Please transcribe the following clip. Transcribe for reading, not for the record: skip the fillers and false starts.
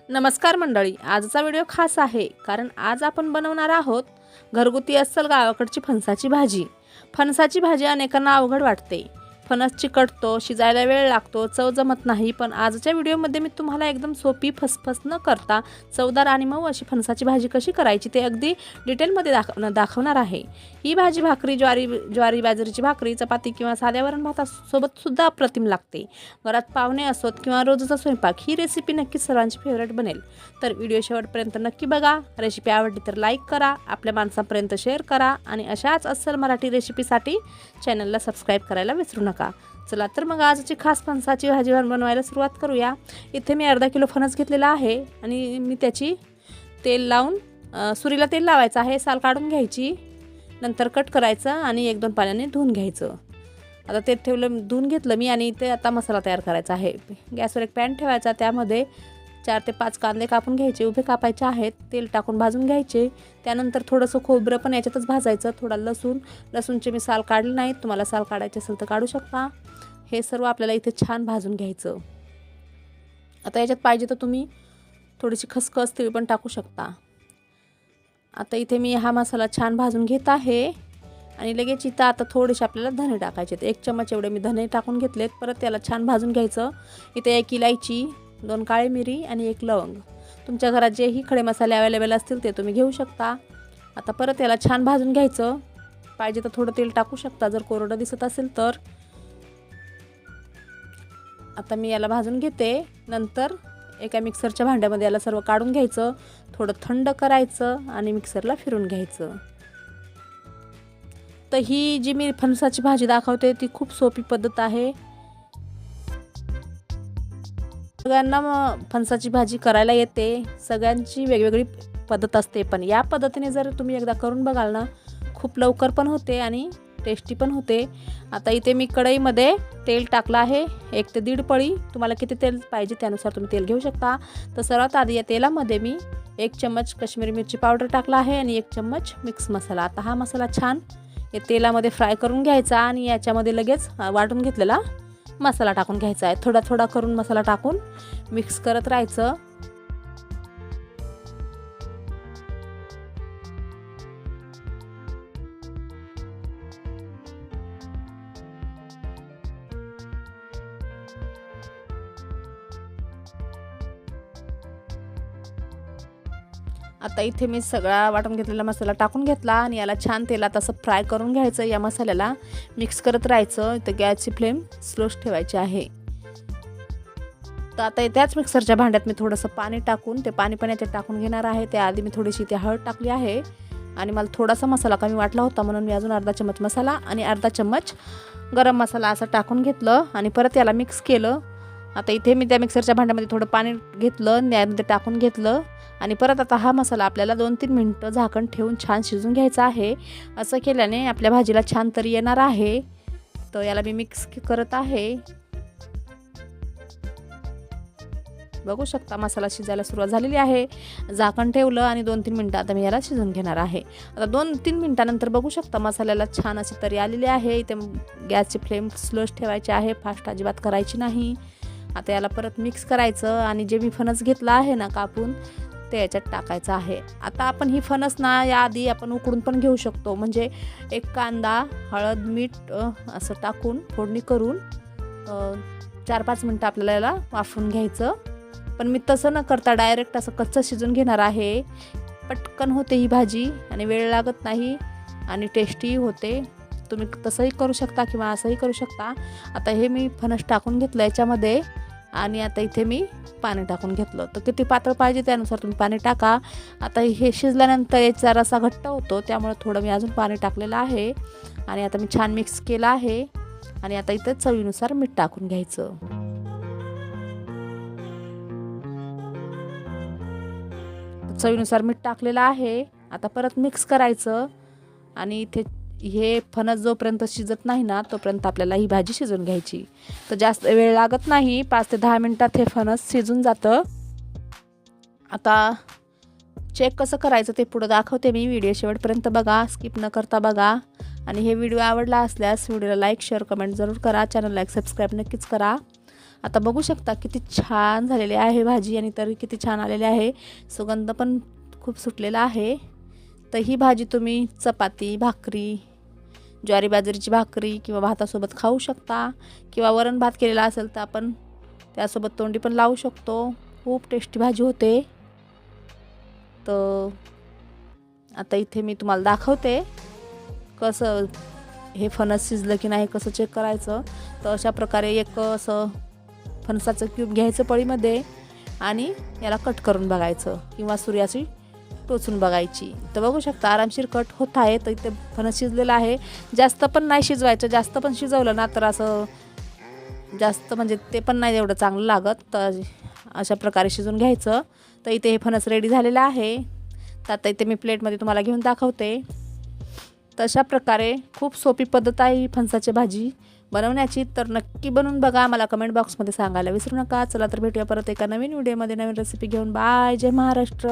नमस्कार मंडळी, आजचा व्हिडिओ खास आहे कारण आज आपण बनवणार आहोत घरगुती अस्सल गावाकडची फणसाची भाजी। फणसाची भाजी अनेकांना अवघड वाटते। फणस चिकटतो, शिजायला वेळ लागतो, चव जमत नाही। पण आजच्या व्हिडिओमध्ये मी तुम्हाला एकदम सोपी, फसफस न करता चवदार आणि मऊ अशी फणसाची भाजी कशी करायची ते अगदी डिटेलमध्ये दाखवणार आहे। ही भाजी भाकरी, ज्वारी बाजरीची भाकरी, चपाती किंवा साध्या वरण भातासोबत सुद्धा अप्रतिम लागते। घरात पाहुणे असोत किंवा रोजचा स्वयंपाक ही रेसिपी नक्कीच सर्वांची फेवरेट बनेल। तर व्हिडिओ शेवटपर्यंत नक्की बघा। रेसिपी आवडली तर लाईक करा, आपल्या माणसांपर्यंत शेअर करा आणि अशाच अस्सल मराठी रेसिपीसाठी चॅनलला सबस्क्राईब करायला विसरू नका। चला तर मग आजची खास फणसाची भाजी बनवायला सुरुवात करूया। इथे मी अर्धा किलो फणस घेतलेला आहे आणि मी त्याची तेल लावून सुरीला तेल लावायचं आहे, साल काढून घ्यायची, नंतर कट करायचं आणि 1-2 पाण्याने धुवून घ्यायचं। आता ते ठेवलं, धुवून घेतलं मी आणि इथे आता मसाला तयार करायचा आहे। गॅसवर एक पॅन ठेवायचा, त्यामध्ये 4 ते 5 कांदे कापून घ्यायचे, उभे कापायचे आहेत, तेल टाकून भाजून घ्यायचे। त्यानंतर थोडंसं खोबरं पण याच्यातच भाजायचं, थोडा लसूणचे मी साल काढले नाहीत, तुम्हाला साल काढायचे असेल तर काढू शकता। हे सर्व आपल्याला इथे छान भाजून घ्यायचं। आता याच्यात पाहिजे तर तुम्ही थोडीशी खसखस, तीळ पण टाकू शकता। आता इथे मी हा मसाला छान भाजून घेत आहे आणि लगेच इथं आता थोडेसे आपल्याला धने टाकायचे आहेत। 1 चमच एवढे मी धने टाकून घेतलेत। परत त्याला छान भाजून घ्यायचं। इथे 1 इलायची, 2 काळी मिरी आणि 1 लवंग, तुमच्या घरात जेही खडे मसाले अवेलेबल असतील ते तुम्ही घेऊ शकता। आता परत याला छान भाजून घ्यायचं। पाहिजे तर थोडं तेल टाकू शकता जर कोरडं दिसत असेल तर। आता मी याला भाजून घेते। नंतर एका मिक्सरच्या भांड्यामध्ये याला सर्व काढून घ्यायचं, थोडं थंड करायचं आणि मिक्सरला फिरून घ्यायचं। तर ही जी मी फणसाची भाजी दाखवते ती खूप सोपी पद्धत आहे। सगळ्यांना फणसाची भाजी करायला येते, सगळ्यांची वेगवेगळी पद्धत असते, पण या पद्धतीने जर तुम्ही एकदा करून बघाल ना, खूप लवकर पण होते आणि टेस्टी पण होते। आता इथे मी कढईमध्ये तेल टाकलं आहे, 1 ते 1.5 पळी, तुम्हाला किती तेल पाहिजे त्यानुसार तुम्ही तेल घेऊ शकता। तर सर्वात आधी या तेलामध्ये मी 1 चम्मच काश्मीरी मिरची पावडर टाकला आहे आणि 1 चम्मच मिक्स मसाला। आता हा मसाला छान या तेलामध्ये फ्राय करून घ्यायचा आणि याच्यामध्ये लगेच वाटून घेतलेला मसाला टाकून घ्यायचा आहे। थोडा थोडा करून मसाला टाकून मिक्स करत राहायचं। आता इथे मी सगळा वाटून घेतलेला मसाला टाकून घेतला आणि याला छान तेलात असं फ्राय करून घ्यायचं। या मसाल्याला मिक्स करत राहायचं। इथे गॅसची फ्लेम स्लोच ठेवायची आहे। तर आता त्याच मिक्सरच्या भांड्यात मी थोडंसं पाणी टाकून ते पाणी पण याच्यात टाकून घेणार आहे। त्याआधी मी थोडीशी इथे हळद टाकली आहे आणि मला थोडासा मसाला कमी वाटला होता म्हणून मी अजून अर्धा चम्मच मसाला आणि अर्धा चम्मच गरम मसाला असं टाकून घेतलं आणि परत याला मिक्स केलं। आता इथे मी त्या मिक्सरच्या भांड्यामध्ये थोडं पाणी घेतलं, त्यामध्ये टाकून घेतलं आणि परत आता हा मसाला आपल्याला 2-3 मिनिटं झाकण ठेवून छान शिजून घ्यायचा आहे। असं केल्याने आपल्या भाजीला छान तरी येणार आहे। तर याला मी मिक्स करत आहे। बघू शकता मसाला शिजायला सुरुवात झालेली आहे। झाकण ठेवलं आणि 2-3 मिनिटं आता मी याला शिजून घेणार आहे। आता 2-3 मिनिटानंतर बघू शकता मसाल्याला छान अशी तरी आलेली आहे। इथे गॅसची फ्लेम स्लोच ठेवायची आहे, फास्ट अजिबात करायची नाही। आता याला परत मिक्स करायचं आणि जे मी फणस घेतला आहे ना कापून ते याच्यात टाकायचं आहे। आता आपण ही फणस ना याआधी आपण उकडून पण घेऊ शकतो, म्हणजे 1 कांदा, हळद, मीठ असं टाकून फोडणी करून 4-5 मिनिटं आपल्याला याला वाफवून घ्यायचं। पण मी तसं न करता डायरेक्ट असं कच्चं शिजून घेणार आहे। पटकन होते ही भाजी आणि वेळ लागत नाही आणि टेस्टी होते। तुम्ही तसंही करू शकता किंवा असंही करू शकता। आता हे मी फणस टाकून घेतलं याच्यामध्ये आणि आता इथे मी पाणी टाकून घेतलं। तर किती पातळ पाहिजे त्यानुसार तुम्ही पाणी टाका। आता हे शिजल्यानंतर याचा रसा घट्ट होतो, त्यामुळे थोडं मी अजून पाणी टाकलेलं आहे आणि आता मी छान मिक्स केलं आहे आणि आता इथे चवीनुसार मीठ टाकून घ्यायचं। चवीनुसार मीठ टाकलेलं आहे। आता परत मिक्स करायचं आणि इथे हे फणस जोपर्यंत शिजत नाही ना तोपर्यंत आपल्याला ही भाजी शिजून घ्यायची। तर जास्त वेळ लागत नाही, 5 ते 10 मिनिटात हे फणस शिजून जातं। आता चेक कसं करायचं ते पुढे दाखवते मी, व्हिडिओ शेवटपर्यंत बघा, स्किप न करता बघा। आणि हे व्हिडिओ आवडला असल्यास व्हिडिओला लाईक, शेअर, कमेंट जरूर करा। चॅनलला सबस्क्राईब नक्कीच करा। आता बघू शकता किती छान झालेली आहे भाजी आणि तरी किती छान आलेली आहे. सुगंध पण खूप सुटलेला आहे. तर ही भाजी तुम्ही चपाती, भाकरी, ज्वारी बाजरीची भाकरी किंवा भातासोबत खाऊ शकता किंवा वरण भात केलेला असेल तर आपण त्यासोबत तोंडी पण लावू शकतो. खूप टेस्टी भाजी होते. तर आता इथे मी तुम्हाला दाखवते कसं हे फणस शिजलं की नाही कसं चेक करायचं. तर अशा प्रकारे एक असं फणसाचं क्यूब घ्यायचं पळीमध्ये आणि याला कट करून बघायचं किंवा सूर्याची टोचून बघायची. तर बघू शकता आरामशीर कट होत आहे. तर इथे फणस शिजलेलं आहे. जास्त पण नाही शिजवायचं, जास्त पण शिजवलं ना तर असं जास्त म्हणजे ते पण नाही एवढं चांगलं लागत. तर अशा प्रकारे शिजवून घ्यायचं. तर इथे हे फणस रेडी झालेलं आहे. तर आता इथे मी प्लेटमध्ये तुम्हाला घेऊन दाखवते. तशा प्रकारे खूप सोपी पद्धत आहे ही फणसाची भाजी बनवण्याची. तर नक्की बनवून बघा, मला कमेंट बॉक्समध्ये सांगायला विसरू नका. चला तर भेटूया परत एका नवीन व्हिडिओमध्ये नवीन रेसिपी घेऊन. बाय. जय महाराष्ट्र.